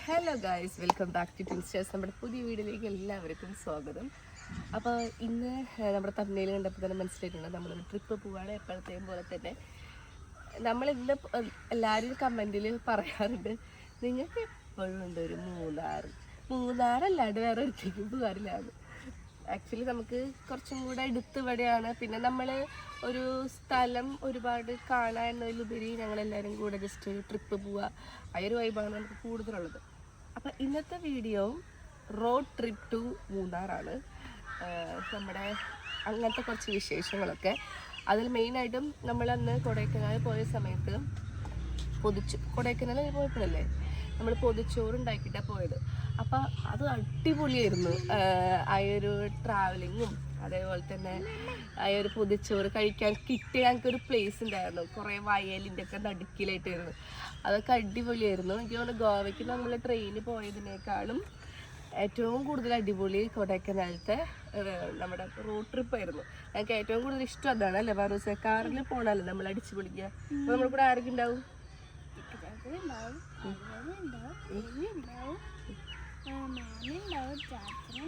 Hello guys, welcome back to Twinsters. നമ്മുടെ പുതിയ വീഡിയോയിലേക്ക് എല്ലാവർക്കും സ്വാഗതം. അപ്പോൾ ഇന്ന് നമ്മുടെ തമിഴിൽ കണ്ടപ്പോൾ തന്നെ മനസ്സിലായിട്ടുണ്ട്, നമ്മളൊരു ട്രിപ്പ് പോവുകയാണ്. എപ്പോഴത്തെയും പോലെ തന്നെ നമ്മളിന്ന് എല്ലാവരും കമൻറ്റിൽ പറയാറുണ്ട്, നിങ്ങൾക്ക് എപ്പോഴും ഉണ്ട് ഒരു മൂന്നാറല്ലാണ്ട് വേറെ ഒരിക്കലും പോകാറില്ലാന്ന്. ആക്ച്വലി നമുക്ക് കുറച്ചും കൂടെ അടുത്തിവിടെയാണ്. പിന്നെ നമ്മൾ ഒരു സ്ഥലം ഒരുപാട് കാണാൻ എന്നതിലുപരി ഞങ്ങളെല്ലാവരും കൂടെ ജസ്റ്റ് ഒരു ട്രിപ്പ് പോവുക, ആ ഒരു വൈബാണ് നമുക്ക് കൂടുതലുള്ളത്. അപ്പം ഇന്നത്തെ വീഡിയോ റോഡ് ട്രിപ്പ് ടു മൂന്നാറാണ്. നമ്മുടെ അങ്ങനത്തെ കുറച്ച് വിശേഷങ്ങളൊക്കെ. അതിൽ മെയിനായിട്ടും നമ്മളന്ന് കൊടൈക്കനാൽ പോയ സമയത്ത് കൊടൈക്കനാൽ പോയപ്പോഴല്ലേ നമ്മൾ പൊതിച്ചോറ് ഉണ്ടാക്കിയിട്ടാണ് പോയത്. അപ്പം അത് അടിപൊളിയായിരുന്നു. ആ ഒരു ട്രാവലിങ്ങും അതേപോലെ തന്നെ ആ ഒരു പൊതിച്ചോറ് കഴിക്കാൻ കിട്ടിയ ഞങ്ങൾക്കൊരു പ്ലേസ് ഉണ്ടായിരുന്നു, കുറേ വയലിൻ്റെ ഒക്കെ നടുക്കിലായിട്ടായിരുന്നു. അതൊക്കെ അടിപൊളിയായിരുന്നു. എനിക്ക് തോന്നുന്നു ഗോവയ്ക്ക് നമ്മൾ ട്രെയിനിൽ പോയതിനേക്കാളും ഏറ്റവും കൂടുതൽ അടിപൊളി കൊടൈക്കനാലത്തെ നമ്മുടെ റോഡ് ട്രിപ്പായിരുന്നു. ഞങ്ങൾക്ക് ഏറ്റവും കൂടുതൽ ഇഷ്ടം അതാണ് അല്ലേ പറൂസേ? കാറിൽ പോകണമല്ലോ നമ്മൾ അടിച്ചു പൊളിക്കുക. അപ്പോൾ നമ്മുടെ കൂടെ ആരൊക്കെ ഉണ്ടാവും?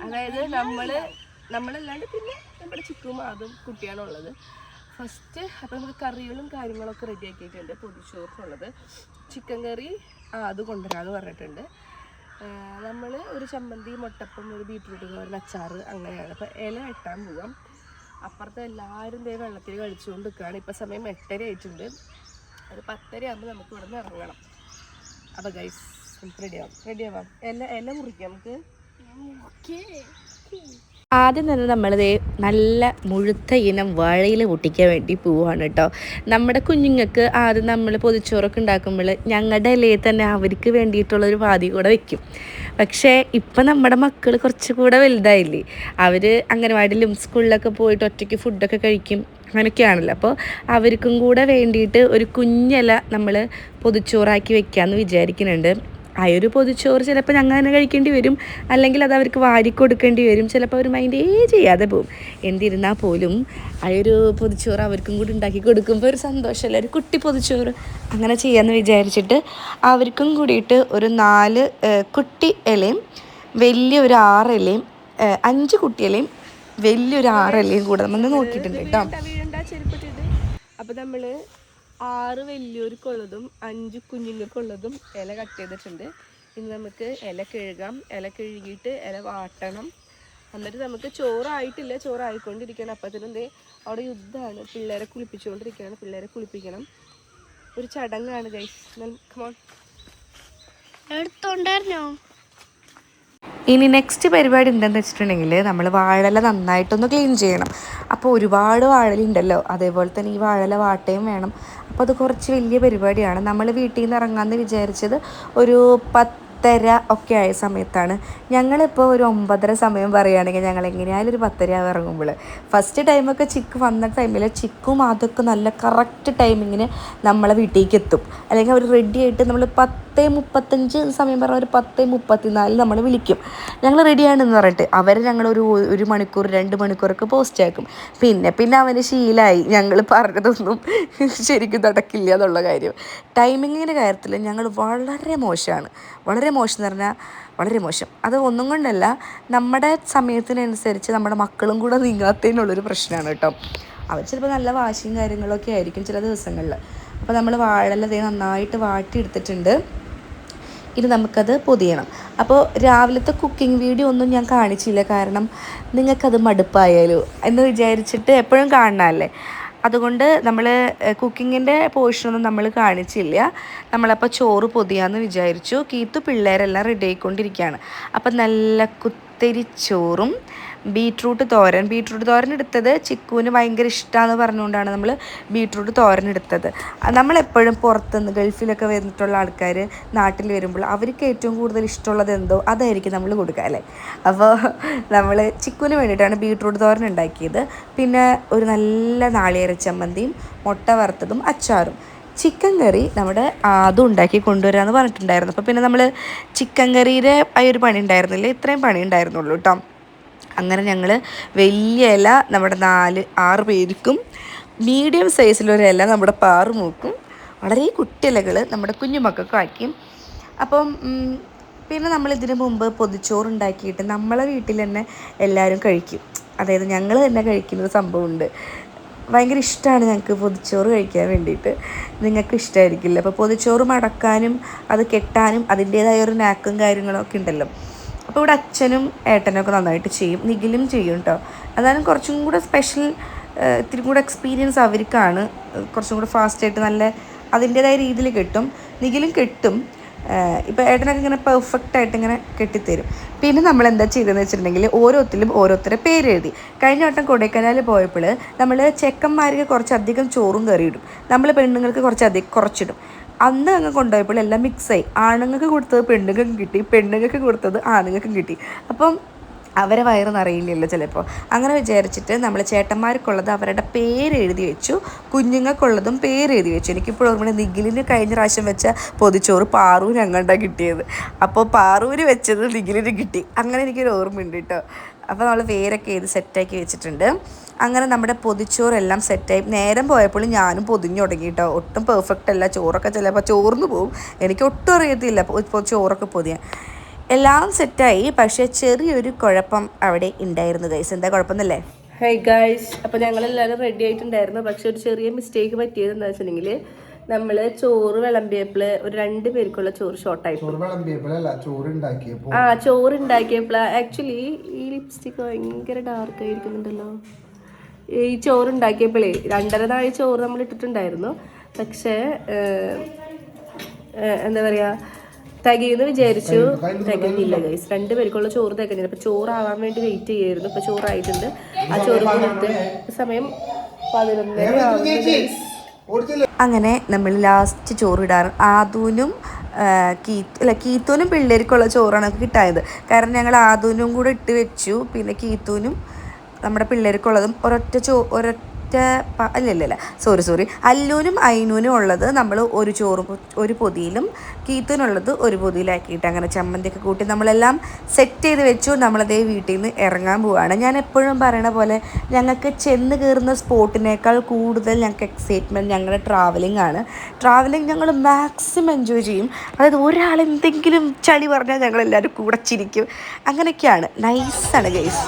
അതായത് നമ്മളല്ലാണ്ട് പിന്നെ നമ്മുടെ ചിക്കും അതും കുട്ടിയാണുള്ളത്. ഫസ്റ്റ് അപ്പം നമുക്ക് കറികളും കാര്യങ്ങളൊക്കെ റെഡി ആക്കിയിട്ടുണ്ട്. പൊതിച്ചോറിനുള്ളത് ചിക്കൻ കറി അത് കൊണ്ടുവരാമെന്ന് പറഞ്ഞിട്ടുണ്ട്. നമ്മൾ ഒരു ചമ്മന്തി, മുട്ടപ്പം, ഒരു ബീറ്റ്റൂട്ട് തോരൻ, അച്ചാറ് അങ്ങനെയാണ്. അപ്പോൾ ഇല വെട്ടാൻ പോവാം. അപ്പുറത്തെ എല്ലാവരും വെള്ളത്തിൽ കളിച്ചുകൊണ്ട് നിൽക്കുകയാണ്. ഇപ്പം സമയം 8:30 ആയിട്ടുണ്ട്. ഒരു 10:30 ആകുമ്പോൾ നമുക്ക് ഇവിടെ നിന്ന് ഇറങ്ങണം. അപ്പോൾ ഗൈസ് നമുക്ക് റെഡിയാവാം. ഇല മുറിക്കാം നമുക്ക്. ആദ്യം തന്നെ നമ്മളിത് നല്ല മുഴുത്ത ഇനം വാഴയില പൊട്ടിക്കാൻ വേണ്ടി പോവുകയാണ് കേട്ടോ. നമ്മുടെ കുഞ്ഞുങ്ങൾക്ക് ആദ്യം നമ്മൾ പൊതിച്ചോറൊക്കെ ഉണ്ടാക്കുമ്പോൾ ഞങ്ങളുടെ ഇലയിൽ തന്നെ അവർക്ക് വേണ്ടിയിട്ടുള്ളൊരു വാതി കൂടെ വെക്കും. പക്ഷേ ഇപ്പം നമ്മുടെ മക്കൾ കുറച്ചുകൂടെ വലുതായില്ലേ, അവർ അംഗനവാടിയിലും സ്കൂളിലൊക്കെ പോയിട്ട് ഒറ്റയ്ക്ക് ഫുഡൊക്കെ കഴിക്കും, അങ്ങനെയൊക്കെയാണല്ലോ. അപ്പോൾ അവർക്കും കൂടെ വേണ്ടിയിട്ട് ഒരു കുഞ്ഞില നമ്മൾ പൊതിച്ചോറാക്കി വെക്കാമെന്ന് വിചാരിക്കുന്നുണ്ട്. ആ ഒരു പൊതിച്ചോറ് ചിലപ്പോൾ ഞങ്ങൾ തന്നെ കഴിക്കേണ്ടി വരും, അല്ലെങ്കിൽ അത് അവർക്ക് വാരിക്കൊടുക്കേണ്ടി വരും. ചിലപ്പോൾ അവർ മൈൻഡേ ചെയ്യാതെ പോകും. എന്നിരുന്നാൽ പോലും ആ ഒരു പൊതിച്ചോറ് അവർക്കും കൂടി ഉണ്ടാക്കി കൊടുക്കുമ്പോൾ ഒരു സന്തോഷമല്ല, ഒരു കുട്ടി പൊതിച്ചോറ് അങ്ങനെ ചെയ്യാമെന്ന് വിചാരിച്ചിട്ട് അവർക്കും കൂടിയിട്ട് ഒരു 4 കുട്ടി ഇലയും വലിയൊരു 6 ഇലയും 5 കുട്ടി ഇലയും വലിയൊരു 6 ഇലയും കൂടെ നമ്മൾ നോക്കിയിട്ടുണ്ട് കേട്ടോ. അപ്പോൾ നമ്മൾ 6 വലിയവർക്കുള്ളതും 5 കുഞ്ഞുങ്ങൾക്കുള്ളതും ഇല കട്ട് ചെയ്തിട്ടുണ്ട്. ഇനി നമുക്ക് ഇല കഴുകാം. ഇല കഴുകിയിട്ട് ഇല വാട്ടണം. എന്നിട്ട് നമുക്ക് ചോറായിട്ടില്ല, ചോറായിക്കൊണ്ടിരിക്കണം. അപ്പത്തിനെന്തേ അവിടെ യുദ്ധമാണ്, പിള്ളേരെ കുളിപ്പിച്ചുകൊണ്ടിരിക്കുകയാണ്. പിള്ളേരെ കുളിപ്പിക്കണം, ഒരു ചടങ്ങാണ് ഗൈസ്. കമോൺ, എടുത്തോണ്ടായിരുന്നോ? ഇനി നെക്സ്റ്റ് പരിപാടി എന്താണെന്ന് വെച്ചിട്ടുണ്ടെങ്കിൽ നമ്മൾ വാഴല നന്നായിട്ടൊന്ന് ക്ലീൻ ചെയ്യണം. അപ്പോൾ ഒരുപാട് വാഴലുണ്ടല്ലോ, അതേപോലെ തന്നെ ഈ വാഴല വാട്ടയും വേണം. അപ്പോൾ അത് കുറച്ച് വലിയ പരിപാടിയാണ്. നമ്മൾ വീട്ടിൽ നിന്ന് ഇറങ്ങാമെന്ന് വിചാരിച്ചത് ഒരു 10:30 ഒക്കെ ആയ സമയത്താണ്. ഞങ്ങളിപ്പോൾ ഒരു 9:30 സമയം പറയുകയാണെങ്കിൽ ഞങ്ങൾ എങ്ങനെയായാലും ഒരു 10:30 ആവും ഇറങ്ങുമ്പോൾ. ഫസ്റ്റ് ടൈമൊക്കെ ചിക്ക് വന്ന ടൈമിൽ ചിക്കും അതൊക്കെ നല്ല കറക്റ്റ് ടൈമിങ്ങിന് നമ്മളെ വീട്ടിലേക്ക് എത്തും. അല്ലെങ്കിൽ അവർ റെഡി ആയിട്ട് നമ്മൾ 10:35 സമയം പറഞ്ഞാൽ ഒരു 10:34 നമ്മൾ വിളിക്കും, ഞങ്ങൾ റെഡിയാണെന്ന് പറഞ്ഞിട്ട്. ഞങ്ങളൊരു മണിക്കൂർ 2 മണിക്കൂറൊക്കെ പോസ്റ്റ് ആക്കും. പിന്നെ അവന് ശീലമായി ഞങ്ങൾ പറഞ്ഞതൊന്നും ശരിക്കും നടക്കില്ല എന്നുള്ള കാര്യം. ടൈമിങ്ങിൻ്റെ കാര്യത്തിൽ ഞങ്ങൾ വളരെ മോശമാണ്. വളരെ മോശം എന്ന് പറഞ്ഞാൽ വളരെ മോശം. അത് ഒന്നും കൊണ്ടല്ല, നമ്മുടെ സമയത്തിനനുസരിച്ച് നമ്മുടെ മക്കളും കൂടെ നീങ്ങാത്തതിനുള്ളൊരു പ്രശ്നമാണ് കേട്ടോ. അവർ ചിലപ്പോൾ നല്ല വാശിയും കാര്യങ്ങളൊക്കെ ആയിരിക്കും ചില ദിവസങ്ങളിൽ. അപ്പോൾ നമ്മൾ വാഴല നന്നായിട്ട് വാട്ടിയെടുത്തിട്ടുണ്ട്. ഇനി നമുക്കത് പൊതിയണം. അപ്പോൾ രാവിലത്തെ കുക്കിംഗ് വീഡിയോ ഒന്നും ഞാൻ കാണിച്ചില്ല, കാരണം നിങ്ങൾക്കത് മടുപ്പായാലോ എന്ന് വിചാരിച്ചിട്ട് എപ്പോഴും കാണണമല്ലേ. അതുകൊണ്ട് നമ്മൾ കുക്കിങ്ങിൻ്റെ പോർഷനൊന്നും നമ്മൾ കാണിച്ചില്ല. നമ്മളപ്പോൾ ചോറ് പൊതിയാമെന്ന് വിചാരിച്ചു. കീത്തു പിള്ളേരെല്ലാം റെഡി ആയിക്കൊണ്ടിരിക്കുകയാണ്. അപ്പം നല്ല കുത്തരി ചോറും ബീട്രൂട്ട് തോരൻ എടുത്തത് ചിക്കുവിന് ഭയങ്കര ഇഷ്ടമാണെന്ന് പറഞ്ഞുകൊണ്ടാണ് നമ്മൾ ബീട്രൂട്ട് തോരൻ എടുത്തത്. നമ്മളെപ്പോഴും പുറത്തുനിന്ന് ഗൾഫിലൊക്കെ വന്നിട്ടുള്ള ആൾക്കാർ നാട്ടിൽ വരുമ്പോൾ അവർക്ക് ഏറ്റവും കൂടുതൽ ഇഷ്ടമുള്ളത് എന്തോ അതായിരിക്കും നമ്മൾ കൊടുക്കുക അല്ലേ. അപ്പോൾ നമ്മൾ ചിക്കുവിന് വേണ്ടിയിട്ടാണ് ബീട്രൂട്ട് തോരൻ ഉണ്ടാക്കിയത്. പിന്നെ ഒരു നല്ല നാളികേര ചമ്മന്തിയും മുട്ട വറുത്തതും അച്ചാറും. ചിക്കൻ കറി നമ്മുടെ അതും ഉണ്ടാക്കി കൊണ്ടുവരാമെന്ന് പറഞ്ഞിട്ടുണ്ടായിരുന്നു. അപ്പോൾ പിന്നെ നമ്മൾ ചിക്കൻ കറിയുടെ ആ ഒരു പണി ഉണ്ടായിരുന്നില്ല, ഇത്രയും പണി ഉണ്ടായിരുന്നുള്ളൂ കേട്ടോ. അങ്ങനെ ഞങ്ങൾ വലിയ ഇല നമ്മുടെ 4-6 പേർക്കും, മീഡിയം സൈസിലൊരു ഇല നമ്മുടെ പാറുമൂക്കും, വളരെ കുട്ടിയിലകൾ നമ്മുടെ കുഞ്ഞുമക്കൾക്കും ആക്കി. അപ്പം പിന്നെ നമ്മൾ ഇതിനു മുമ്പ് പൊതിച്ചോറുണ്ടാക്കിയിട്ട് നമ്മളെ വീട്ടിൽ തന്നെ എല്ലാവരും കഴിക്കും. അതായത് ഞങ്ങൾ തന്നെ കഴിക്കുന്ന സംഭവമുണ്ട്. ഭയങ്കര ഇഷ്ടമാണ് ഞങ്ങൾക്ക് പൊതിച്ചോറ് കഴിക്കാൻ വേണ്ടിയിട്ട്. നിങ്ങൾക്ക് ഇഷ്ടമായിരിക്കില്ല. അപ്പോൾ പൊതിച്ചോറ് മടക്കാനും അത് കെട്ടാനും അതിൻ്റേതായ ഒരു നാക്കും കാര്യങ്ങളൊക്കെ ഉണ്ടല്ലോ. അപ്പോൾ ഇവിടെ അച്ഛനും ഏട്ടനൊക്കെ നന്നായിട്ട് ചെയ്യും, നിഖിലും ചെയ്യും കേട്ടോ. എന്നാലും കുറച്ചും കൂടെ സ്പെഷ്യൽ, ഇത്തിരി കൂടെ എക്സ്പീരിയൻസ് അവർക്കാണ്. കുറച്ചും കൂടെ ഫാസ്റ്റായിട്ട് നല്ല അതിൻ്റേതായ രീതിയിൽ കെട്ടും. നിഖിലും കെട്ടും. ഇപ്പോൾ ഏട്ടനൊക്കെ ഇങ്ങനെ പെർഫെക്റ്റായിട്ട് ഇങ്ങനെ കെട്ടിത്തരും. പിന്നെ നമ്മൾ എന്താ ചെയ്തതെന്ന് വെച്ചിട്ടുണ്ടെങ്കിൽ ഓരോത്തിലും ഓരോരുത്തരെ പേരെഴുതി. കഴിഞ്ഞ വട്ടം കൊടൈക്കനാൽ പോയപ്പോൾ നമ്മൾ ചെക്കന്മാർക്ക് കുറച്ചധികം ചോറും കറിയിടും, നമ്മൾ പെണ്ണുങ്ങൾക്ക് കുറച്ചിടും. അന്ന് അങ്ങ് കൊണ്ടുപോയപ്പോൾ എല്ലാം മിക്സായി. ആണുങ്ങൾക്ക് കൊടുത്തത് പെണ്ണുങ്ങൾക്കും കിട്ടി, പെണ്ണുങ്ങൾക്ക് കൊടുത്തത് ആണുങ്ങൾക്കും കിട്ടി. അപ്പം അവരെ വയറ് നിറയില്ലല്ലോ ചിലപ്പോൾ. അങ്ങനെ വിചാരിച്ചിട്ട് നമ്മൾ ചേട്ടന്മാർക്കുള്ളത് അവരുടെ പേരെഴുതി വെച്ചു, കുഞ്ഞുങ്ങൾക്കുള്ളതും പേരെഴുതി വെച്ചു. എനിക്കിപ്പോൾ ഓർമ്മ, നിഖിലിന് കഴിഞ്ഞ പ്രാവശ്യം വെച്ച പൊതിച്ചോറ് പാറൂന് അങ്ങോട്ടാണ് കിട്ടിയത്. അപ്പോൾ പാറൂന് വെച്ചത് നിഖിലിന് കിട്ടി. അങ്ങനെ എനിക്കൊരു ഓർമ്മയുണ്ട് കേട്ടോ. അപ്പോൾ നമ്മൾ പേരൊക്കെ എഴുതി സെറ്റാക്കി വെച്ചിട്ടുണ്ട്. അങ്ങനെ നമ്മുടെ പൊതിച്ചോറെല്ലാം സെറ്റായി. നേരം പോയപ്പോൾ ഞാനും പൊതിഞ്ഞു തുടങ്ങി കേട്ടോ. ഒട്ടും പെർഫെക്റ്റ് അല്ല, ചോറൊക്കെ ചിലപ്പോൾ ചോർന്ന് പോവും. എനിക്ക് ഒട്ടും അറിയത്തില്ല ചോറൊക്കെ പൊതിയാൻ. എല്ലാം സെറ്റായി. പക്ഷേ ചെറിയൊരു കുഴപ്പം അവിടെ ഉണ്ടായിരുന്നു ഗൈസ്. എന്താ കുഴപ്പമെന്നല്ലേ? ഹൈ ഗൈസ്, അപ്പോൾ ഞങ്ങളെല്ലാവരും റെഡി ആയിട്ടുണ്ടായിരുന്നു. പക്ഷെ ഒരു ചെറിയ മിസ്റ്റേക്ക് പറ്റിയത് എന്താ വെച്ചിട്ടുണ്ടെങ്കിൽ നമ്മൾ ചോറ് വിളമ്പിയപ്പോൾ ഒരു 2 പേർക്കുള്ള ചോറ് ഷോർട്ടായി. ചോറ് ഉണ്ടാക്കിയപ്പോൾ ആക്ച്വലി ഈ ലിപ്സ്റ്റിക് ഭയങ്കര ഡാർക്ക് ആയിരിക്കുന്നുണ്ടല്ലോ. ഈ ചോറ് ഉണ്ടാക്കിയപ്പോഴേ 2.5 നാഴി ചോറ് നമ്മൾ ഇട്ടിട്ടുണ്ടായിരുന്നു. പക്ഷേ എന്താ പറയുക, തികയെന്ന് വിചാരിച്ചു, തികഞ്ഞില്ല ഗൈസ്. 2 പേർക്കുള്ള ചോറ് തികഞ്ഞില്ല. അപ്പോൾ ചോറാവാൻ വേണ്ടി വെയിറ്റ് ചെയ്യായിരുന്നു. ഇപ്പോൾ ചോറായിട്ടുണ്ട്. ആ ചോറ് കൊടുത്ത് സമയം 11 ആവുന്നു. അങ്ങനെ നമ്മൾ ലാസ്റ്റ് ചോറിടാറ് ആദൂനും കീത്തൂനും പിള്ളേർക്കുള്ള ചോറാണ് നമുക്ക് കിട്ടായത്. കാരണം ഞങ്ങൾ ആദൂനും കൂടെ ഇട്ട് വെച്ചു. പിന്നെ കീത്തൂനും നമ്മുടെ പിള്ളേർക്കുള്ളതും സോറി അല്ലൂനും അയിനൂനും ഉള്ളത് നമ്മൾ ഒരു പൊതിയിലും കീത്തൂനുള്ളത് ഒരു പൊതിയിലാക്കിയിട്ട് അങ്ങനെ ചമ്മന്തിയൊക്കെ കൂട്ടി നമ്മളെല്ലാം സെറ്റ് ചെയ്ത് വെച്ചു. നമ്മളതേ വീട്ടിൽ നിന്ന് ഇറങ്ങാൻ പോവുകയാണ്. ഞാൻ എപ്പോഴും പറയണ പോലെ ഞങ്ങൾക്ക് ചെന്ന് കയറുന്ന സ്പോട്ടിനേക്കാൾ കൂടുതൽ ഞങ്ങൾക്ക് എക്സൈറ്റ്മെൻറ്റ് ഞങ്ങളുടെ ട്രാവലിംഗ് ആണ്. ട്രാവലിംഗ് ഞങ്ങൾ മാക്സിമം എൻജോയ് ചെയ്യും. അതായത് ഒരാളെന്തെങ്കിലും ചളി പറഞ്ഞാൽ ഞങ്ങളെല്ലാവരും കൂടെ ചിരിക്കും. അങ്ങനെയൊക്കെയാണ്. നൈസാണ് ഗൈസ്.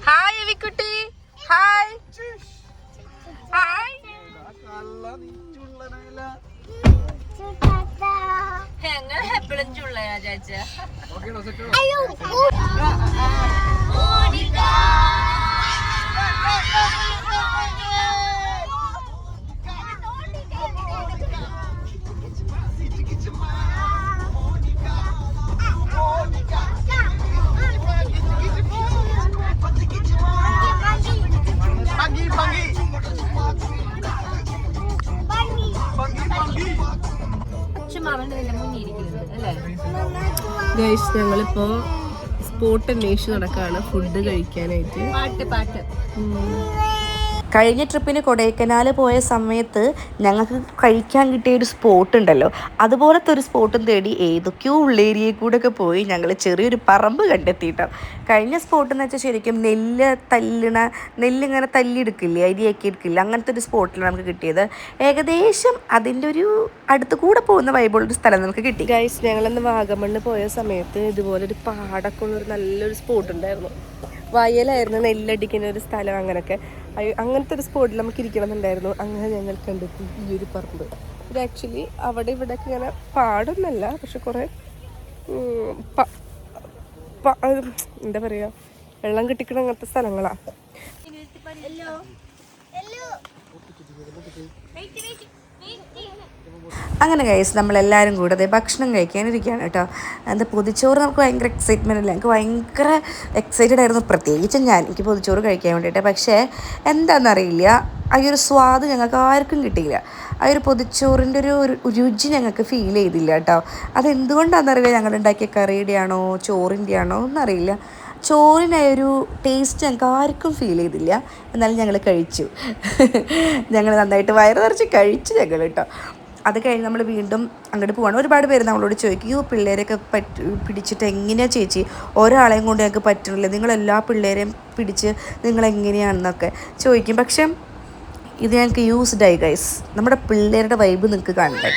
ഹായ് എവിക്കുട്ടി, ഹായ് ഹായ്. ഞങ്ങൾ എപ്പോഴും ചുള്ളയാ ചാച്ച. ഗൈസ്, ഞങ്ങളിപ്പോ സ്പോട്ട് അന്വേഷിച്ച് നടക്കാണ് ഫുഡ് കഴിക്കാനായിട്ട്. പാട്ട് കഴിഞ്ഞ ട്രിപ്പിന് കൊടൈക്കനാൽ പോയ സമയത്ത് ഞങ്ങൾക്ക് കഴിക്കാൻ കിട്ടിയ ഒരു സ്പോട്ട് ഉണ്ടല്ലോ, അതുപോലത്തെ ഒരു സ്പോട്ടും തേടി ഏതൊക്കെയോ ഉള്ളേരിയയിൽ കൂടെ ഒക്കെ പോയി ഞങ്ങൾ ചെറിയൊരു പറമ്പ് കണ്ടെത്തിയിട്ടോ. കഴിഞ്ഞ സ്പോട്ട് എന്ന് വെച്ചാൽ ശരിക്കും നെല്ലിങ്ങനെ തല്ലിയെടുക്കില്ലേ, അരിയാക്കി എടുക്കില്ല, അങ്ങനത്തെ ഒരു സ്പോട്ടിലാണ് നമുക്ക് കിട്ടിയത്. ഏകദേശം അതിൻ്റെ ഒരു അടുത്ത് കൂടെ പോകുന്ന വൈബുള്ളൊരു സ്ഥലം നമുക്ക് കിട്ടി. ഗൈസ്, ഞങ്ങളന്ന് വാഗമണ്ണ് പോയ സമയത്ത് ഇതുപോലൊരു പാടൊക്കെ ഉള്ളൊരു നല്ലൊരു സ്പോട്ട് ഉണ്ടായിരുന്നു. വയലായിരുന്നു, നെല്ലടിക്കുന്ന ഒരു സ്ഥലം. അങ്ങനത്തെ ഒരു സ്പോട്ടിൽ നമുക്ക് ഇരിക്കണമെന്നുണ്ടായിരുന്നു. അങ്ങനെ ഞങ്ങൾ കണ്ടെത്തി ഈ ഒരു പറമ്പ്. ഇത് ആക്ച്വലി അവിടെ ഇവിടെയൊക്കെ ഇങ്ങനെ പാടൊന്നല്ല, പക്ഷെ കുറേ എന്താ പറയുക, വെള്ളം കിട്ടിക്കണ അങ്ങനത്തെ സ്ഥലങ്ങളാണ്. അങ്ങനെ ഗൈസ് നമ്മളെല്ലാവരും കൂടെ അതേ ഭക്ഷണം കഴിക്കാനിരിക്കുകയാണ് കേട്ടോ. എന്താ പൊതിച്ചോറ് നമുക്ക് ഭയങ്കര എക്സൈറ്റ്മെൻ്റ് അല്ല, എനിക്ക് ഭയങ്കര എക്സൈറ്റഡ് ആയിരുന്നു, പ്രത്യേകിച്ചും എനിക്ക് പൊതിച്ചോറ് കഴിക്കാൻ വേണ്ടിയിട്ട്. പക്ഷേ എന്താണെന്നറിയില്ല, ആ ഒരു സ്വാദ് ഞങ്ങൾക്ക് ആർക്കും കിട്ടിയില്ല. ആ ഒരു പൊതിച്ചോറിൻ്റെ ഒരു രുചി ഞങ്ങൾക്ക് ഫീൽ ചെയ്തില്ല കേട്ടോ. അതെന്തുകൊണ്ടാണെന്നറിയില്ല, ഞങ്ങളുണ്ടാക്കിയ കറിയുടെ ആണോ ചോറിൻ്റെ ആണോ എന്നറിയില്ല. ചോറിനൊരു ടേസ്റ്റ് ഞങ്ങൾക്ക് ആർക്കും ഫീൽ ചെയ്തില്ല. എന്നാലും ഞങ്ങൾ കഴിച്ചു. ഞങ്ങൾ നന്നായിട്ട് വയറ് നിറച്ച് കഴിച്ചു ഞങ്ങൾ കേട്ടോ. അത് കഴിഞ്ഞ് നമ്മൾ വീണ്ടും അങ്ങോട്ട് പോവാണ്. ഒരുപാട് പേര് നമ്മളോട് ചോദിക്കും, പിള്ളേരെയൊക്കെ പിടിച്ചിട്ട് എങ്ങനെയാണ് ചേച്ചി, ഒരാളെയും കൊണ്ട് ഞങ്ങൾക്ക് പറ്റുന്നില്ല, നിങ്ങളെല്ലാ പിള്ളേരെയും പിടിച്ച് നിങ്ങളെങ്ങനെയാണെന്നൊക്കെ ചോദിക്കും. പക്ഷെ ഇത് ഞങ്ങൾക്ക് യൂസ്ഡായി ഗൈസ്. നമ്മുടെ പിള്ളേരുടെ വൈബ് നിങ്ങൾക്ക് കാണണ്ടേ.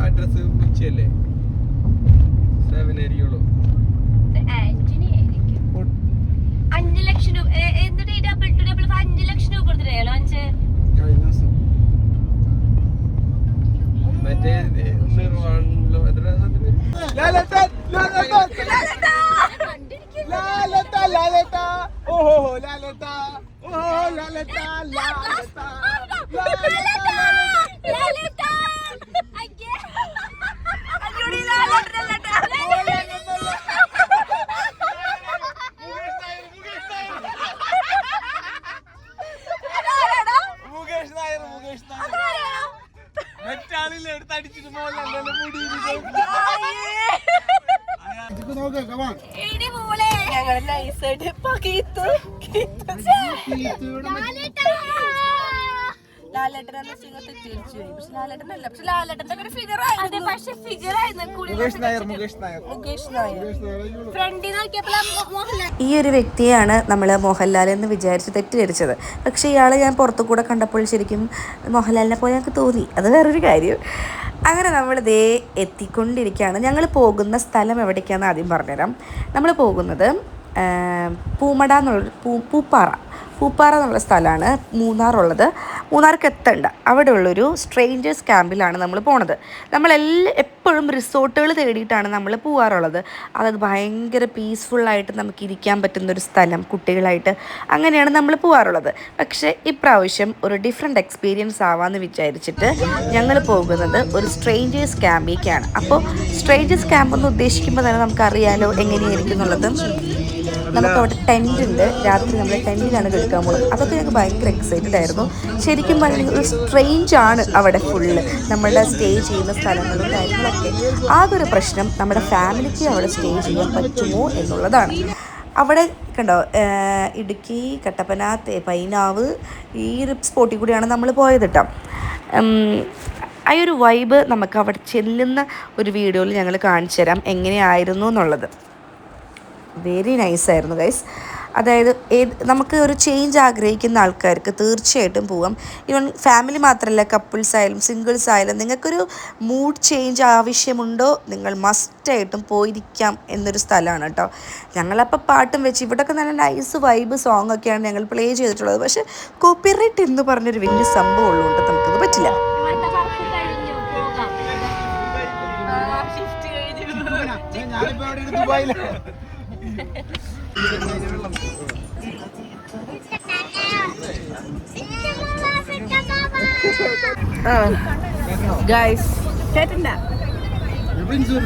അഡ്രസ് ഉച്ചയല്ലേ 7 ആയിരിക്കുള്ളൂ. 5 ലക്ഷം രൂപ എന്നിട്ട് 5 ലക്ഷം രൂപ കൊടുത്തിട്ടോ അഞ്ച് മറ്റേ ഞങ്ങള് നൈസായിട്ട് ലാലേട്ടനെ തെറ്റിദ്ധരിച്ചു പോയി. പക്ഷെ ലാലേട്ടനല്ല, പക്ഷെ ലാലേട്ടന്റെ ഒരു ഫിഗർ ആയിരുന്നു. പക്ഷെ ഫിഗർ ആയിരുന്നു മുകേഷ് നായർ. ഫ്രണ്ടിൽ നോക്കിയപ്പോൾ ഈ ഒരു വ്യക്തിയാണ് നമ്മൾ മോഹൻലാൽ എന്ന് വിചാരിച്ച് തെറ്റിദ്ധരിച്ചത്. പക്ഷേ ഇയാളെ ഞാൻ പുറത്തു കൂടെ കണ്ടപ്പോൾ ശരിക്കും മോഹൻലാലിനെ പോലെ ഞങ്ങൾക്ക് തോന്നി. അത് വേറൊരു കാര്യം. അങ്ങനെ നമ്മൾ ദേ എത്തിക്കൊണ്ടിരിക്കുകയാണ്. ഞങ്ങൾ പോകുന്ന സ്ഥലം എവിടേക്കാണെന്ന് ആദ്യം പറഞ്ഞുതരാം. നമ്മൾ പോകുന്നത് പൂമട എന്നുള്ളൊരു പൂപ്പാറ എന്നുള്ള സ്ഥലമാണ് മൂന്നാറുള്ളത്. മൂന്നാർക്ക് എത്തണ്ട, അവിടെ ഉള്ളൊരു സ്ട്രേഞ്ചേഴ്സ് ക്യാമ്പിലാണ് നമ്മൾ പോണത്. എപ്പോഴും റിസോർട്ടുകൾ തേടിയിട്ടാണ് നമ്മൾ പോകാറുള്ളത്. അതായത് ഭയങ്കര പീസ്ഫുള്ളായിട്ട് നമുക്ക് ഇരിക്കാൻ പറ്റുന്നൊരു സ്ഥലം കുട്ടികളായിട്ട്, അങ്ങനെയാണ് നമ്മൾ പോകാറുള്ളത്. പക്ഷേ ഇപ്രാവശ്യം ഒരു ഡിഫറെൻറ്റ് എക്സ്പീരിയൻസ് ആവാമെന്ന് വിചാരിച്ചിട്ട് ഞങ്ങൾ പോകുന്നത് ഒരു സ്ട്രേഞ്ചേഴ്സ് ക്യാമ്പിലേക്കാണ്. അപ്പോൾ സ്ട്രേഞ്ചേഴ്സ് ക്യാമ്പ് എന്ന് ഉദ്ദേശിക്കുമ്പോൾ തന്നെ നമുക്കറിയാലോ എങ്ങനെയായിരിക്കും എന്നുള്ളത്. നമുക്കവിടെ ടെൻ്റ് ഉണ്ട്. രാത്രി നമ്മൾ ടെൻറ്റിലാണ് കിടക്കാൻ പോകുന്നത്. അതൊക്കെ ഞങ്ങൾക്ക് ഭയങ്കര എക്സൈറ്റഡ് ആയിരുന്നു. ശരിക്കും പറഞ്ഞാൽ ഒരു സ്ട്രേഞ്ച് ആണ് അവിടെ ഫുള്ള്, നമ്മളുടെ സ്റ്റേ ചെയ്യുന്ന സ്ഥലങ്ങളും കാര്യങ്ങളൊക്കെ. ആകൊരു പ്രശ്നം നമ്മുടെ ഫാമിലിക്ക് അവിടെ സ്റ്റേ ചെയ്യാൻ പറ്റുമോ എന്നുള്ളതാണ്. അവിടെ കണ്ടോ, ഇടുക്കി, കട്ടപ്പന, പൈനാവ്, ഈ ഒരു സ്പോട്ടിൽ കൂടിയാണ് നമ്മൾ പോയത് കേട്ടോ. ആ ഒരു വൈബ് നമുക്ക് അവിടെ ചെല്ലുന്ന ഒരു വീഡിയോയിൽ ഞങ്ങൾ കാണിച്ചു തരാം എങ്ങനെയായിരുന്നു എന്നുള്ളത്. വെരി നൈസായിരുന്നു ഗൈസ്. അതായത് നമുക്ക് ഒരു ചേഞ്ച് ആഗ്രഹിക്കുന്ന ആൾക്കാർക്ക് തീർച്ചയായിട്ടും പോവാം. ഈവൻ ഫാമിലി മാത്രമല്ല, കപ്പിൾസ് ആയാലും സിംഗിൾസ് ആയാലും നിങ്ങൾക്കൊരു മൂഡ് ചേഞ്ച് ആവശ്യമുണ്ടോ, നിങ്ങൾ മസ്റ്റായിട്ടും പോയിരിക്കാം എന്നൊരു സ്ഥലമാണ് കേട്ടോ. ഞങ്ങളപ്പോൾ പാട്ടും വെച്ച് ഇവിടെയൊക്കെ നല്ല നൈസ് വൈബ് സോങ് ഒക്കെയാണ് ഞങ്ങൾ പ്ലേ ചെയ്തിട്ടുള്ളത്. പക്ഷേ കോപ്പിറൈറ്റ് എന്ന് പറഞ്ഞൊരു വലിയ സംഭവം ഉള്ളതുകൊണ്ട് നമുക്കത് പറ്റില്ല.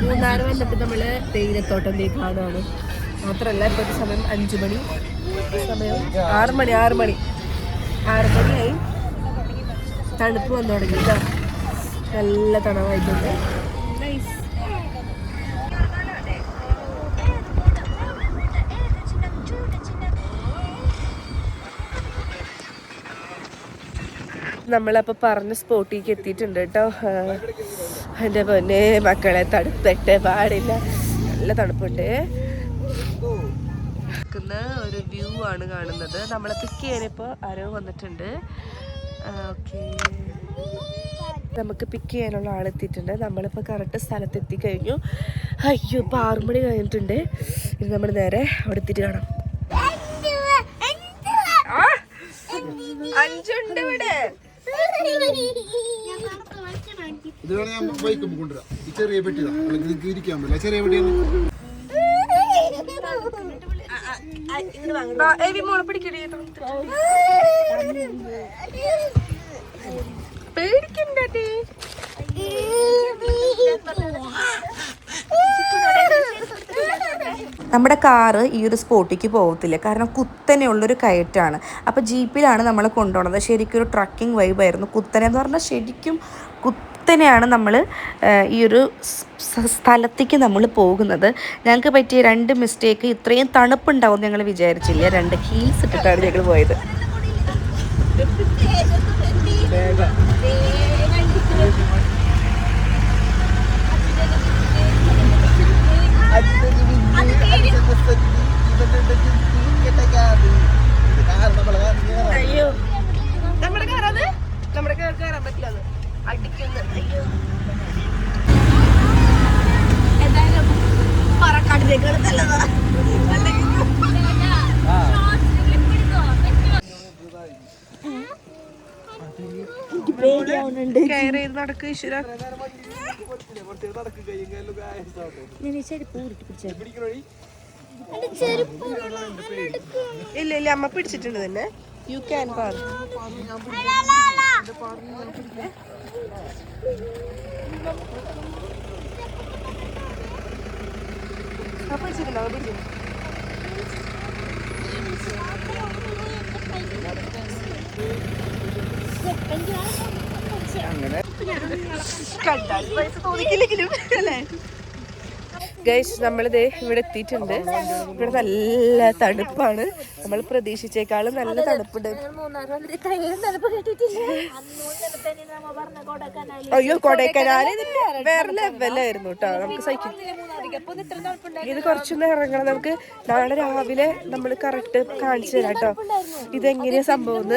മൂന്നാറ് വന്നപ്പോൾ നമ്മള് തേയിലത്തോട്ടത്തിലേക്ക് കാണുകയാണ്. മാത്രമല്ല ഇപ്പോൾ സമയം 5 മണി, സമയം 6 മണിയായി. തണുപ്പ് വന്നു തുടങ്ങി കേട്ടോ. നല്ല തണവായിട്ടുണ്ട്. നൈസ്. നമ്മളപ്പോൾ പറഞ്ഞ സ്പോട്ടിലേക്ക് എത്തിയിട്ടുണ്ട് കേട്ടോ. എൻ്റെ പൊന്നെ മക്കളെ, തണുത്തിട്ട് പാടില്ല, നല്ല തണുപ്പുണ്ട്. ഒരു വ്യൂ ആണ് കാണുന്നത്. നമ്മളെ പിക്ക് ചെയ്യാനിപ്പോൾ ആരോ വന്നിട്ടുണ്ട്. ഓക്കെ, നമുക്ക് പിക്ക് ചെയ്യാനുള്ള ആളെത്തിയിട്ടുണ്ട്. നമ്മളിപ്പോൾ കറക്റ്റ് സ്ഥലത്ത് എത്തിക്കഴിഞ്ഞു. അയ്യോ, ഇപ്പോൾ 6 മണി കഴിഞ്ഞിട്ടുണ്ട്. ഇത് നമ്മൾ നേരെ അവിടെ എത്തിയിട്ട് കാണാം. 5 ഉണ്ട് ഇവിടെ. ഇത് വേണേ ഞാൻ ബൈക്ക് കൊണ്ടുവരാം. ഈ ചെറിയ പെട്ടിതാ, നിങ്ങൾക്ക് ഇരിക്കാൻ പറ്റില്ല. ചെറിയ പെട്ടിയാണ്. പേടിക്കണ്ടേ? നമ്മുടെ കാറ് ഈ ഒരു സ്പോട്ടിലേക്ക് പോകത്തില്ല, കാരണം കുത്തനെയുള്ളൊരു കയറ്റാണ്. അപ്പോൾ ജീപ്പിലാണ് നമ്മൾ കൊണ്ടുപോകുന്നത്. ശരിക്കും ഒരു ട്രക്കിംഗ് വൈബായിരുന്നു. കുത്തനെ എന്ന് പറഞ്ഞാൽ ശരിക്കും കുത്തനെയാണ് നമ്മൾ ഈ ഒരു സ്ഥലത്തേക്ക് നമ്മൾ പോകുന്നത്. ഞങ്ങൾക്ക് പറ്റിയ 2 മിസ്റ്റേക്ക്, ഇത്രയും തണുപ്പുണ്ടാവും ഞങ്ങൾ വിചാരിച്ചില്ല. 2 ഹീൽസ് ഇട്ടിട്ടാണ് ഞങ്ങൾ പോയത്. അയ്യോ, നമ്മുടെ കാറാണ്. നമ്മുടെ കാർ കയറാൻ പറ്റില്ല, അടിക്കുന്നു. അയ്യോ, എന്തായാലും പറക്കാട്ടിലേക്ക് നല്ലതാ. കയറി നടക്ക് ഈശ്വര. ഇല്ല ഇല്ല, അമ്മ പിടിച്ചിട്ടുണ്ട് തന്നെ. യു ക്യാൻ പാർ. പിടിച്ചിട്ടുണ്ടോ? പിടിച്ചു. കണ്ടാൽ പൈസ തോന്നിക്കില്ലെങ്കിലും അല്ലേ. ഗൈസ്, നമ്മളിത് ഇവിടെ എത്തിയിട്ടുണ്ട്. ഇവിടെ നല്ല തണുപ്പാണ്. നമ്മൾ പ്രതീക്ഷിച്ചേക്കാളും നല്ല തണുപ്പുണ്ട്. അയ്യോ, കൊടൈക്കനാല് വേറെ ലെവലായിരുന്നു കേട്ടോ. നമുക്ക് സഹിക്കും. ഇത് കുറച്ചൊന്ന് ഇറങ്ങണം. നമുക്ക് നാളെ രാവിലെ നമ്മൾ കറക്റ്റ് കാണിച്ചു തരാം കേട്ടോ ഇതെങ്ങനെയാ സംഭവം.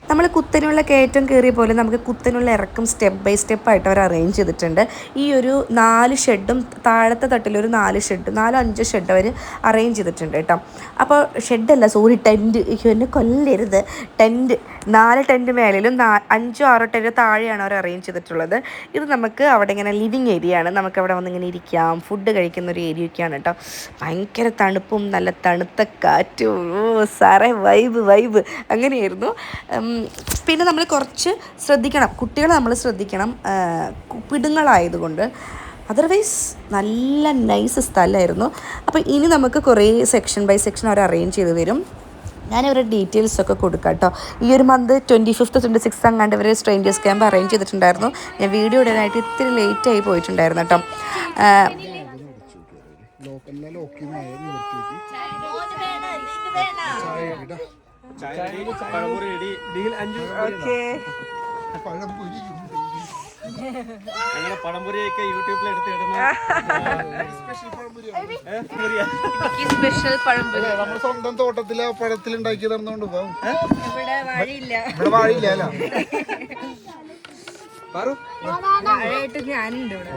നമ്മൾ കുത്തനുള്ള കയറ്റം കയറിയ പോലെ നമുക്ക് കുത്തനുള്ള ഇറക്കം സ്റ്റെപ്പ് ബൈ സ്റ്റെപ്പായിട്ട് അവർ അറേഞ്ച് ചെയ്തിട്ടുണ്ട്. ഈ ഒരു 4 ഷെഡും താഴത്തെ തട്ടിലൊരു 4 ഷെഡ്, 4-5 ഷെഡ് അവർ അറേഞ്ച് ചെയ്തിട്ടുണ്ട് കേട്ടോ. അപ്പോൾ ഷെഡല്ല, സോറി, ടെൻറ്റ്. എന്നെ കൊല്ലരുത്. ടെൻറ്റ് 4 ടെൻറ്റ് മേളിലും 5-6 ടെൻറ്റ് താഴെയാണ് അവർ അറേഞ്ച് ചെയ്തിട്ടുള്ളത്. ഇത് നമുക്ക് അവിടെ ഇങ്ങനെ ലിവിങ് ഏരിയ ആണ്. നമുക്ക് അവിടെ വന്നിങ്ങനെ ഇരിക്കാം, ഫുഡ് കഴിക്കുന്ന ഒരു ഏരിയയൊക്കെയാണ് കേട്ടോ. ഭയങ്കര തണുപ്പും നല്ല തണുത്ത കാറ്റും. സാറേ വൈബ് അങ്ങനെയായിരുന്നു. പിന്നെ നമ്മൾ കുറച്ച് ശ്രദ്ധിക്കണം, കുട്ടികളെ നമ്മൾ ശ്രദ്ധിക്കണം, പിടുങ്ങളായതുകൊണ്ട്. അതർവൈസ് നല്ല നൈസ് സ്ഥലമായിരുന്നു. അപ്പോൾ ഇനി നമുക്ക് കുറേ സെക്ഷൻ ബൈ സെക്ഷൻ അവർ അറേഞ്ച് ചെയ്ത് തരും. ഞാനിവരുടെ ഡീറ്റെയിൽസൊക്കെ കൊടുക്കാം കേട്ടോ. ഈ ഒരു മന്ത് 25th 26th അങ്ങാണ്ട് ഇവർ സ്ട്രേഞ്ചേഴ്സ് ക്യാമ്പ് അറേഞ്ച് ചെയ്തിട്ടുണ്ടായിരുന്നു. ഞാൻ വീഡിയോ ഇടാനായിട്ട് ഇത്തിരി ലേറ്റായി പോയിട്ടുണ്ടായിരുന്നു കേട്ടോ. പഴംപൊരിയൊക്കെ യൂട്യൂബിൽ സ്പെഷ്യൽ പഴംപൊരി നമ്മുടെ സ്വന്തം തോട്ടത്തിലെ പഴത്തിലുണ്ടാക്കി തന്നോണ്ട് പോവും. ഇവിടെ വാഴയില്ല അല്ല. ഞാനുണ്ട് ഇവിടെ.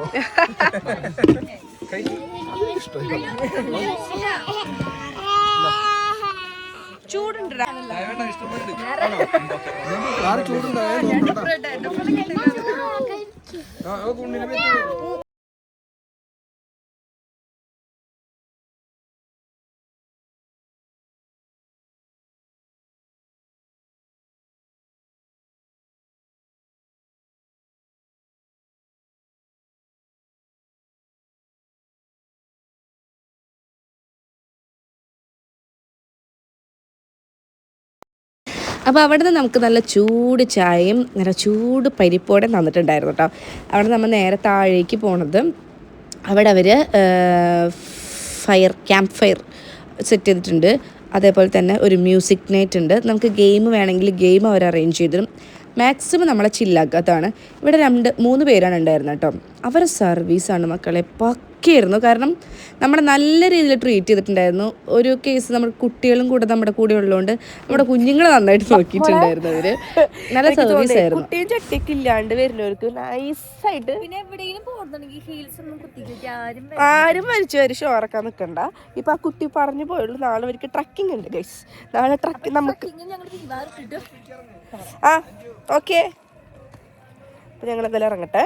ചൂടുണ്ടാ അപ്പോൾ അവിടെ നിന്ന് നമുക്ക് നല്ല ചൂട് ചായയും നല്ല ചൂട് പരിപ്പോടെ തന്നിട്ടുണ്ടായിരുന്നു കേട്ടോ. അവിടെ നമ്മൾ നേരെ താഴേക്ക് പോണത്, അവിടെ അവർ ക്യാമ്പ് ഫയർ സെറ്റ് ചെയ്തിട്ടുണ്ട്. അതേപോലെ തന്നെ ഒരു മ്യൂസിക് നൈറ്റ് ഉണ്ട്. നമുക്ക് ഗെയിം വേണമെങ്കിൽ ഗെയിം അവർ അറേഞ്ച് ചെയ്തിരും. മാക്സിമം നമ്മളെ ചില്ലാക്കാത്തതാണ്. ഇവിടെ 2-3 പേരാണ് ഉണ്ടായിരുന്നത് കേട്ടോ. അവരുടെ സർവീസാണ് മക്കളെ പക്കയായിരുന്നു. കാരണം നമ്മളെ നല്ല രീതിയിൽ ട്രീറ്റ് ചെയ്തിട്ടുണ്ടായിരുന്നു. ഒരു കേസ് നമ്മുടെ കുട്ടികളും കൂടെ നമ്മുടെ കൂടെ ഉള്ളതുകൊണ്ട് നമ്മുടെ കുഞ്ഞുങ്ങളെ നന്നായിട്ട് നോക്കിയിട്ടുണ്ടായിരുന്നു. അവർ നല്ല സർവീസ് ആയിരുന്നു. കുട്ടിയും ചട്ടിയൊക്കെ ഇല്ലാണ്ട് വരുന്നവർക്ക് നൈസായിട്ട് ആരും വലിച്ചു വരി ഷോറക്കാൻ നിൽക്കണ്ട. ഇപ്പൊ ആ കുട്ടി പറഞ്ഞു പോയുള്ളൂ നാളെ അവർക്ക് ട്രക്കിംഗ് ഉണ്ട് ഗൈസ്. നാളെ ട്രക്കിംഗ് നമുക്ക് ഓക്കെ. അപ്പൊ ഞങ്ങൾ എന്തായാലും ഇറങ്ങട്ടെ.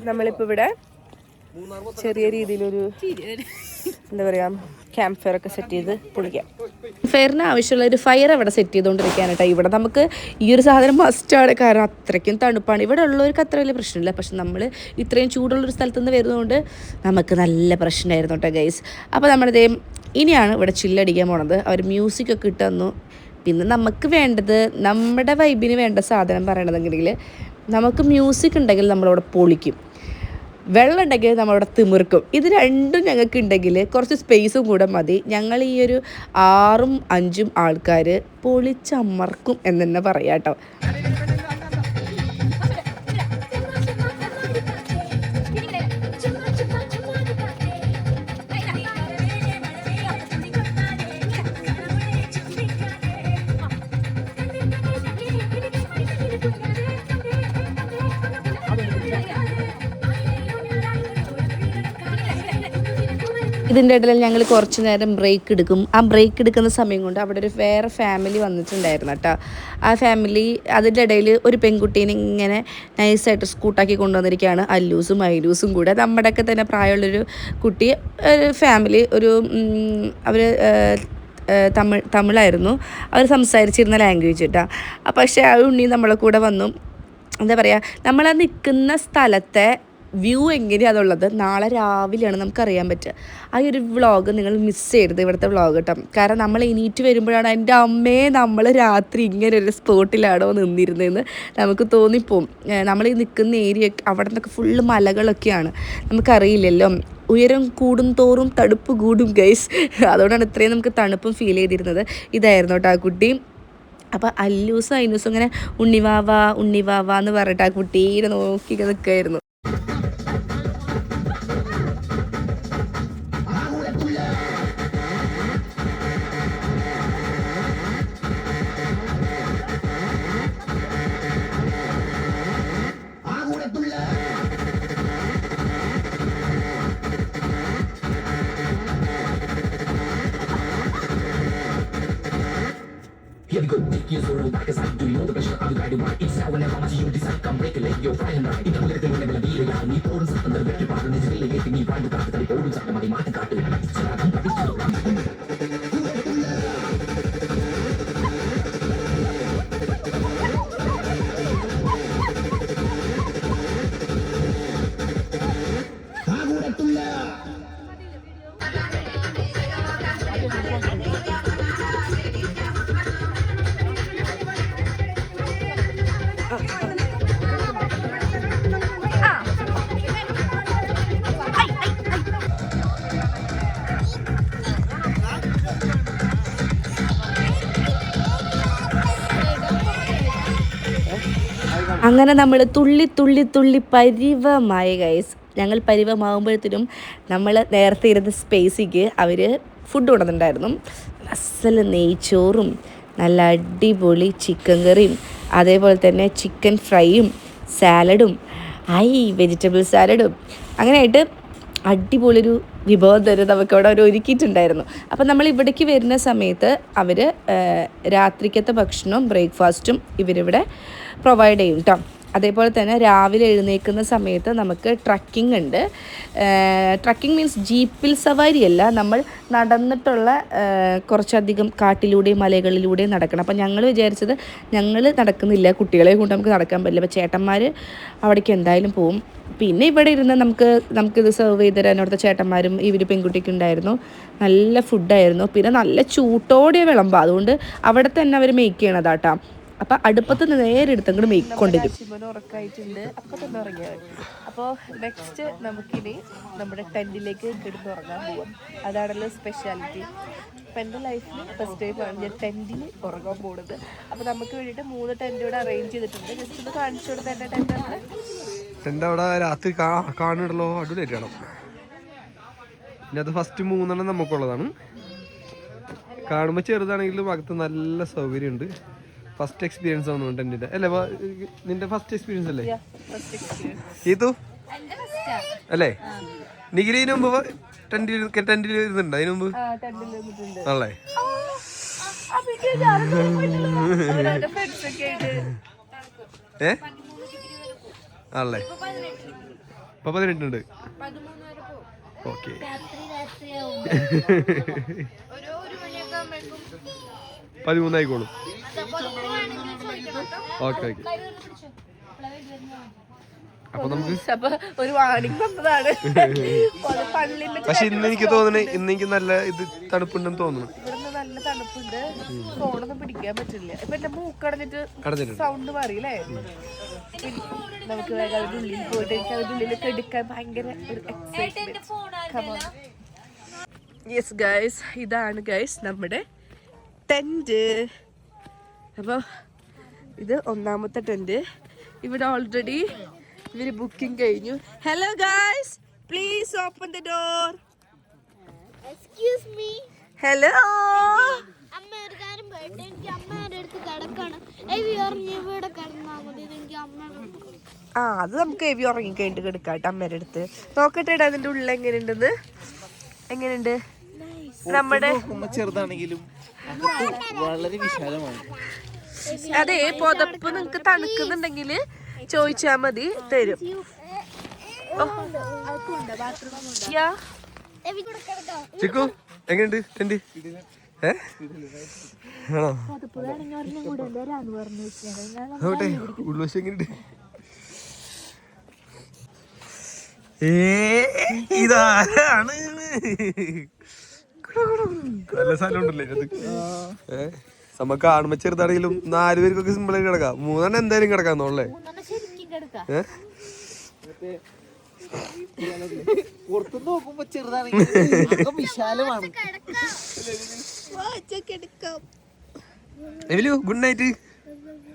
നമ്മളിപ്പോ ഇവിടെ ചെറിയ രീതിയിലൊരു എന്താ പറയാ ക്യാമ്പ് ഫയർ ഒക്കെ സെറ്റ് ചെയ്ത് പൊളിക്കാം. ഫയറിന് ആവശ്യമുള്ള ഒരു ഫയർ അവിടെ സെറ്റ് ചെയ്തുകൊണ്ടിരിക്കുകയാണ് കേട്ടോ. ഇവിടെ നമുക്ക് ഈ ഒരു സാധനം മസ്റ്റാണ്. കാരണം അത്രയ്ക്കും തണുപ്പാണ്. ഇവിടെ ഉള്ളവർക്ക് അത്ര വലിയ പ്രശ്നമില്ല. പക്ഷെ നമ്മൾ ഇത്രയും ചൂടുള്ളൊരു സ്ഥലത്ത് നിന്ന് വരുന്നതുകൊണ്ട് നമുക്ക് നല്ല പ്രശ്നമായിരുന്നു കേട്ടോ ഗൈസ്. അപ്പോൾ നമ്മുടെ ഇനിയാണ് ഇവിടെ ചില്ലടിക്കാൻ പോണത്. അവർ മ്യൂസിക്കൊക്കെ ഇട്ട് തന്നു. പിന്നെ നമുക്ക് വേണ്ടത് നമ്മുടെ വൈബിന് വേണ്ട സാധനം പറയണതെങ്കിൽ നമുക്ക് മ്യൂസിക് ഉണ്ടെങ്കിൽ നമ്മളവിടെ പൊളിക്കും, വെള്ളം ഉണ്ടെങ്കിൽ നമ്മളവിടെ തിമിർക്കും. ഇത് രണ്ടും ഞങ്ങൾക്ക് ഉണ്ടെങ്കിൽ കുറച്ച് സ്പേസും കൂടെ മതി. ഞങ്ങൾ ഈ ഒരു 6-5 ആൾക്കാർ പൊളിച്ചമർക്കും എന്ന് തന്നെ പറയാം കേട്ടോ. ഇതിൻ്റെ ഇടയിൽ ഞങ്ങൾ കുറച്ച് നേരം ബ്രേക്ക് എടുക്കും. ആ ബ്രേക്ക് എടുക്കുന്ന സമയം കൊണ്ട് അവിടെ ഒരു വേറെ ഫാമിലി വന്നിട്ടുണ്ടായിരുന്നു കേട്ടോ. ആ ഫാമിലി അതിൻ്റെ ഇടയിൽ ഒരു പെൺകുട്ടീനെ ഇങ്ങനെ നൈസായിട്ട് സ്കൂട്ടാക്കി കൊണ്ടുവന്നിരിക്കുകയാണ്. അല്ലൂസും ഐലൂസും കൂടെ നമ്മുടെയൊക്കെ തന്നെ പ്രായമുള്ളൊരു കുട്ടി. ഒരു ഫാമിലി അവർ തമിഴായിരുന്നു അവർ സംസാരിച്ചിരുന്ന ലാംഗ്വേജ് കേട്ടോ. പക്ഷേ ആ ഉണ്ണി നമ്മളെ കൂടെ വന്നു. എന്താ പറയുക, നമ്മൾ ആ നിൽക്കുന്ന സ്ഥലത്തെ വ്യൂ എങ്ങനെയാണുള്ളത് നാളെ രാവിലെയാണ് നമുക്കറിയാൻ പറ്റുക. ആ ഒരു വ്ളോഗ് നിങ്ങൾ മിസ് ചെയ്യരുത്, ഇവിടുത്തെ വ്ളോഗ് കേട്ടോ. കാരണം നമ്മൾ എണീറ്റ് വരുമ്പോഴാണ് എൻ്റെ അമ്മയെ നമ്മൾ രാത്രി ഇങ്ങനെ ഒരു സ്പോട്ടിലാണോ നിന്നിരുന്നതെന്ന് നമുക്ക് തോന്നിപ്പോവും. നമ്മൾ ഈ നിൽക്കുന്ന ഏരിയ അവിടെ നിന്നൊക്കെ ഫുള്ള് മലകളൊക്കെയാണ്, നമുക്കറിയില്ലല്ലോ. ഉയരം കൂടും തോറും തണുപ്പ് കൂടും ഗൈസ്. അതുകൊണ്ടാണ് ഇത്രയും നമുക്ക് തണുപ്പും ഫീൽ ചെയ്തിരുന്നത്. ഇതായിരുന്നു കേട്ടോ ആ കുട്ടി. അപ്പോൾ അല്ലൂസും ഐനൂസും ഇങ്ങനെ ഉണ്ണിവാവ എന്ന് പറഞ്ഞിട്ട് ആ കുട്ടീനെ നോക്കി നിൽക്കുമായിരുന്നു. Here we go, take your soul back aside. Do you know the pressure of the guiding mind? It's now whenever once you decide, come break a leg, you're flying right. It's only the thing whenever be real. Me pouring something that the part and it's really getting me right to cut the pouring something my mouth got to. So I come back to അങ്ങനെ നമ്മൾ തുള്ളി പരിവമായി guys. ഞങ്ങൾ പരിവമാകുമ്പോഴത്തേനും നമ്മൾ നേരത്തെ ഇരുന്ന സ്പേസിക്ക് അവർ food കൊണ്ടുവന്നിട്ടുണ്ടായിരുന്നു. അസല് നെയ്ച്ചോറും നല്ല അടിപൊളി ചിക്കൻ കറിയും അതേപോലെ തന്നെ ചിക്കൻ ഫ്രൈയും സാലഡും വെജിറ്റബിൾ സാലഡും അങ്ങനെയായിട്ട് അടിപൊളിയൊരു വിഭവം തന്നെ നമുക്കവിടെ അവർ ഒരുക്കിയിട്ടുണ്ടായിരുന്നു. അപ്പം നമ്മൾ ഇവിടേക്ക് വരുന്ന സമയത്ത് അവർ രാത്രിക്കത്തെ ഭക്ഷണവും ബ്രേക്ക്ഫാസ്റ്റും ഇവരിവിടെ പ്രൊവൈഡ് ചെയ്യും കേട്ടോ. അതേപോലെ തന്നെ രാവിലെ എഴുന്നേൽക്കുന്ന സമയത്ത് നമുക്ക് ട്രക്കിംഗ് ഉണ്ട്. ട്രക്കിംഗ് മീൻസ് ജീപ്പിൽ സവാരിയല്ല, നമ്മൾ നടന്നിട്ടുള്ള കുറച്ചധികം കാട്ടിലൂടെയും മലകളിലൂടെയും നടക്കണം. അപ്പം ഞങ്ങൾ വിചാരിച്ചത് ഞങ്ങൾ നടക്കുന്നില്ല, കുട്ടികളെ കൊണ്ട് നമുക്ക് നടക്കാൻ പറ്റില്ല. അപ്പോൾ ചേട്ടന്മാർ അവിടേക്ക് എന്തായാലും പോവും. പിന്നെ ഇവിടെ ഇരുന്ന് നമുക്കിത് സെർവ് ചെയ്ത് തരാൻ അവിടുത്തെ ചേട്ടന്മാരും ഇവർ പെൺകുട്ടിക്ക് ഉണ്ടായിരുന്നു. നല്ല ഫുഡായിരുന്നു. പിന്നെ നല്ല ചൂട്ടോടെ വിളമ്പാം, അതുകൊണ്ട് അവിടെ തന്നെ അവർ മേക്ക് ചെയ്യണതാട്ടോ. അപ്പം അടുപ്പത്ത് നേരെ എടുത്തങ്ങോട്ട് മേക്കൊണ്ടിരും. ശിവന് ഉറക്കമായിട്ടുണ്ട്, അപ്പം തന്നെ ഉറങ്ങിയാൽ. അപ്പോൾ നെക്സ്റ്റ് നമുക്കിനി നമ്മുടെ ടെൻറ്റിലേക്ക് കിടന്നുറങ്ങാൻ പോവാം. അതാണല്ലോ സ്പെഷ്യാലിറ്റി. അപ്പം എൻ്റെ ലൈഫിൽ ഫസ്റ്റ് ടൈമാണ് ഞാൻ ടെൻറ്റിൽ ഉറങ്ങാൻ പോകുന്നത്. അപ്പോൾ നമുക്ക് വേണ്ടിയിട്ട് 3 ടെൻറ്റ് ഇവിടെ അറേഞ്ച് ചെയ്തിട്ടുണ്ട്. ജസ്റ്റ് ഒന്ന് കാണിച്ചു കൊടുത്ത എൻ്റെ ടെൻറ്റാണ്. ടെൻ്റ് അവിടെ രാത്രി കാണുന്നുണ്ടല്ലോ, അടിപൊളിയായിട്ട് കാണാം. പിന്നെ അത് ഫസ്റ്റ് 3 നമുക്കുള്ളതാണ്. കാണുമ്പോൾ ചെറുതാണെങ്കിലും അകത്ത് നല്ല സൗകര്യമുണ്ട്. ഫസ്റ്റ് എക്സ്പീരിയൻസ് ആണ് ടെൻറ്റിൻ്റെ അല്ലേ? നിന്റെ ഫസ്റ്റ് എക്സ്പീരിയൻസ് അല്ലേ ഈതു അല്ലേ? നിഗിരിന് മുമ്പ് ടെൻറ്റിൽ ഇരുന്നുണ്ടോ അതിന് മുമ്പ്? ആണല്ലേ? ആണല്ലേ? ഇപ്പൊ 18 ഉണ്ട്. ഓക്കെ. 13 ആയിക്കോളും. Okay okay. അപ്പൊ നമുക്ക് ഒരു വാണിംഗ് വന്നതാണ്. പക്ഷെ ഇന്ന് എനിക്ക് തോന്നുന്നു, ഇന്ന് എനിക്ക് നല്ല ഇത് തണുപ്പുണ്ടെന്ന് തോന്നുന്നു. ഇവിടുന്ന് നല്ല തണുപ്പുണ്ട്. ഫോണൊന്നും പിടിക്കാൻ പറ്റില്ല. ഇപ്പൊ എന്റെ മൂക്കടഞ്ഞിട്ട് സൗണ്ട് മാറിയില്ലേ? നമുക്ക് വേഗം അതിന്റെ ഉള്ളിൽ പോയിട്ട് എനിക്ക് അതിന്റെ ഉള്ളിലൊക്കെ എടുക്കാൻ ഭയങ്കര ഒരു എക്സൈറ്റ്മെന്റ്. യെസ് ഗൈസ്, ഇതാണ് ഗൈസ് നമ്മുടെ ടെന്റ്. അപ്പോൾ ഇത് 1ാമത്തെ ടെന്റ്. ഇവിടെ ഓൾറെഡി ഇവര് ബുക്കിംഗ് കഴിഞ്ഞു. Hello guys, please open the door. Excuse me. Hello. അമ്മ ഒരു കാര്യം പറയട്ടെ, എനിക്ക് അമ്മയുടെ അടുത്ത് കിടക്കണം. എവി ഉറങ്ങി ഇവിടെ കിടന്നാൽ മതി. എനിക്ക് അമ്മ അത് നമുക്ക് എവി ഉറങ്ങി കഴിഞ്ഞിട്ട് കിടക്കാട്ടെ അമ്മേടെ അടുത്ത്. നോക്കട്ടെ അതിന്റെ ഉള്ളിൽ എങ്ങനെയുണ്ടെന്ന്. എങ്ങനെയുണ്ട്? നമ്മുടെ ചെറുതാണെങ്കിലും വളരെ വിശാലമാണ്. അതെ, പുതപ്പ് നിങ്ങക്ക് തണുക്കുന്നുണ്ടെങ്കിൽ ചോദിച്ചാ മതി, തരും. ചിക്കു എങ്ങനെയുണ്ട് ടെന്റ്? ആണോ? നോട്ടെ ഉൾവശം എങ്ങനെയുണ്ട്? ഇതാണ് നല്ല സ്ഥലം ഉണ്ടല്ലേ ഇതിനകത്ത്. നമുക്ക് കാണുമ്പോ ചെറുതാണെങ്കിലും 4 പേർക്കൊക്കെ സിമ്പിൾ ആയിട്ട് കിടക്കാം. 3 എന്തായാലും കിടക്കാന്നോളേ. പുറത്തു നോക്കുമ്പോ ചെറുതാണെങ്കിലും വിശാലമാണ്. Good night.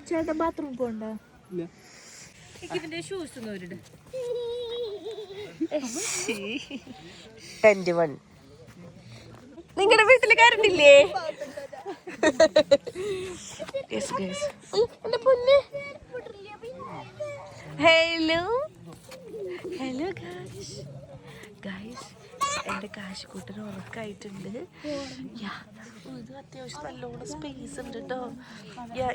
ചേട്ടൻ ബാത്റൂം പോണ്ട. ടെന്റ് 1. നിങ്ങളുടെ വീട്ടില് കറണ്ടില്ലേ? Hello hello guys. എൻ്റെ കാശിക്കൂട്ടന് ഉറക്കായിട്ടുണ്ട്. ഇത് അത്യാവശ്യം നല്ലോണം സ്പേസ് ഉണ്ട് കേട്ടോ.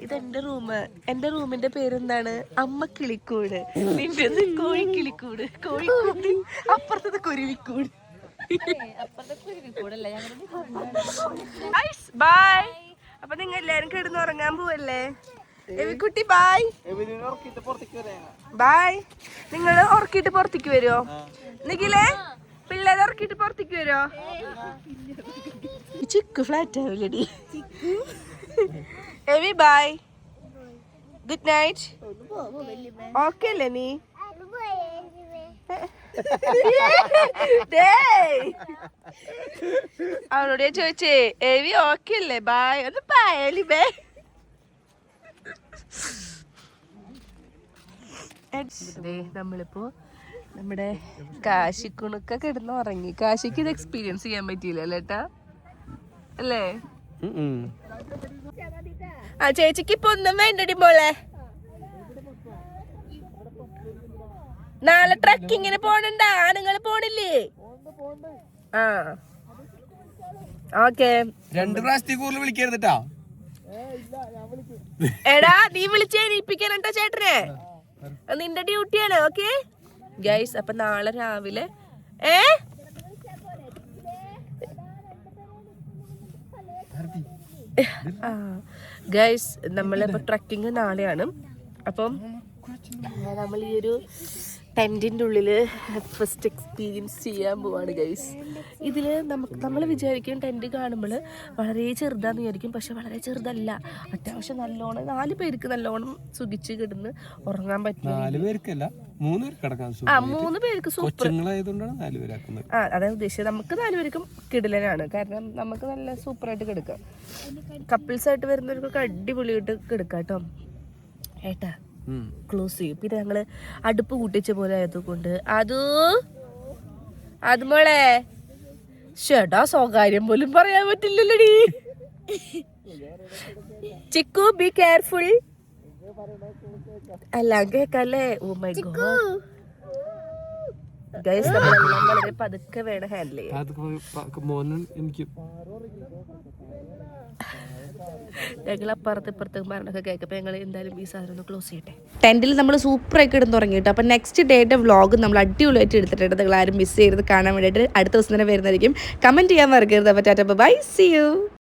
ഇതെന്റെ റൂം. എൻ്റെ റൂമിന്റെ പേരെന്താണ്? അമ്മ കിളിക്കൂട്. നിന്റെ കോഴിക്കിളിക്കൂട്. കോഴിക്കൂട് അപ്പുറത്തത് കുരുവിക്കൂട്. ബൈ. അപ്പൊ നിങ്ങൾ എല്ലാരും കിടന്നുറങ്ങാൻ പോവല്ലേ? എവിക്കുട്ടി ബൈ. ബൈ. നിങ്ങള് ഉറക്കിട്ട് പുറത്തേക്ക് വരുമോ? നിഖിലേ, പിള്ളേരെ ഉറക്കിട്ട് പുറത്തേക്ക് വരുമോ? ചിക്കു ഫ്ലാറ്റ് ആവില്ലടി. എവി ബൈ. Good night. ഓക്കെ അല്ലേ നീ? അവളോട് ഞാൻ ചോദിച്ചേ, എവി ഓക്കെ അല്ലേ? ബായ്. ഒന്ന് പായലി ബേ. നമ്മളിപ്പോ നമ്മുടെ കാശിക്കുണുക്ക കിടന്ന് ഉറങ്ങി. കാശിക്ക് ഇത് എക്സ്പീരിയൻസ് ചെയ്യാൻ പറ്റിയില്ല അല്ലേട്ടാ, അല്ലേ? ചേച്ചിക്ക് ഇപ്പൊ ഒന്നും വേണ്ടടി മോളെ. നാളെ ട്രക്കിങ്ങിന് പോണണ്ട? ആണുങ്ങൾ പോണില്ലേ? ഓക്കെ. 2 പ്രാവശ്യത്തിൽ കൂടുതൽ വിളിക്കരുതട്ടാ. എടാ നീ വിളിച്ചേപ്പിക്കാനോ ചേട്ടനെ? നിന്റെ ഡ്യൂട്ടിയാണ്. Okay guys. അപ്പൊ നാളെ രാവിലെ ഗൈസ് നമ്മളിപ്പോ ട്രക്കിങ് നാളെയാണ്. അപ്പം നമ്മൾ ഈ ഒരു ടെൻറ്റിൻ്റെ ഉള്ളിൽ ഫസ്റ്റ് എക്സ്പീരിയൻസ് ചെയ്യാൻ പോവാണ് ഗൈസ്. ഇതിൽ നമ്മൾ വിചാരിക്കും ടെൻറ്റ് കാണുമ്പോൾ വളരെ ചെറുതാന്ന് വിചാരിക്കും, പക്ഷെ വളരെ ചെറുതല്ല. അത്യാവശ്യം നല്ലോണം 4 പേർക്ക് നല്ലോണം സുഖിച്ച് കിടന്ന് ഉറങ്ങാൻ പറ്റും. 4 പേർക്കല്ല 3 പേർക്ക് കിടക്കാൻ 3 പേർക്ക് സൂപ്പർ. അതാണ് ഉദ്ദേശിച്ചത്. നമുക്ക് 4 പേർക്കും കിടലനാണ്, കാരണം നമുക്ക് നല്ല സൂപ്പറായിട്ട് കിടക്കാം. കപ്പിൾസായിട്ട് വരുന്നവർക്കൊക്കെ അടിപൊളിയായിട്ട് കിടക്കാം കേട്ടോ. ഏട്ടാ ക്ലോസ് ചെയ്യും. പിന്നെ ഞങ്ങള് അടുപ്പ് കൂട്ടിച്ച പോലെ ആയതുകൊണ്ട് അത് മോളെ ചേട്ടാ സ്വകാര്യം പോലും പറയാൻ പറ്റില്ലല്ലോടി. Chikoo be careful. എല്ലാം കേക്കല്ലേ. ഓ മൈ ഗോഡ് ഗൈസ്, നമ്മളെല്ലാം വളരെ പതുക്കെ വേണം ഹാൻഡിൽ ചെയ്യാൻ. എനിക്ക് ഞങ്ങൾ അപ്പുറത്ത് മരണമൊക്കെ കേൾക്കപ്പോൾ ഞങ്ങൾ എന്തായാലും ഈ സാധനം ഒന്ന് ക്ലോസ് ചെയ്യട്ടെ. ടെൻറ്റിൽ നമ്മൾ സൂപ്പറായി കിടന്ന് തുടങ്ങിയിട്ട്. അപ്പോൾ നെക്സ്റ്റ് ഡേയുടെ വ്ളോഗ് നമ്മൾ അടിപൊളിയായിട്ട് എടുത്തിട്ടുണ്ട്. നിങ്ങൾ ആരും മിസ് ചെയ്ത് കാണാൻ വേണ്ടിയിട്ട് അടുത്ത ദിവസം തന്നെ വരുന്നതായിരിക്കും. കമൻറ്റ് ചെയ്യാൻ മറക്കരുത്. അപ്പോൾ ടാറ്റ ബൈ, സീ യു.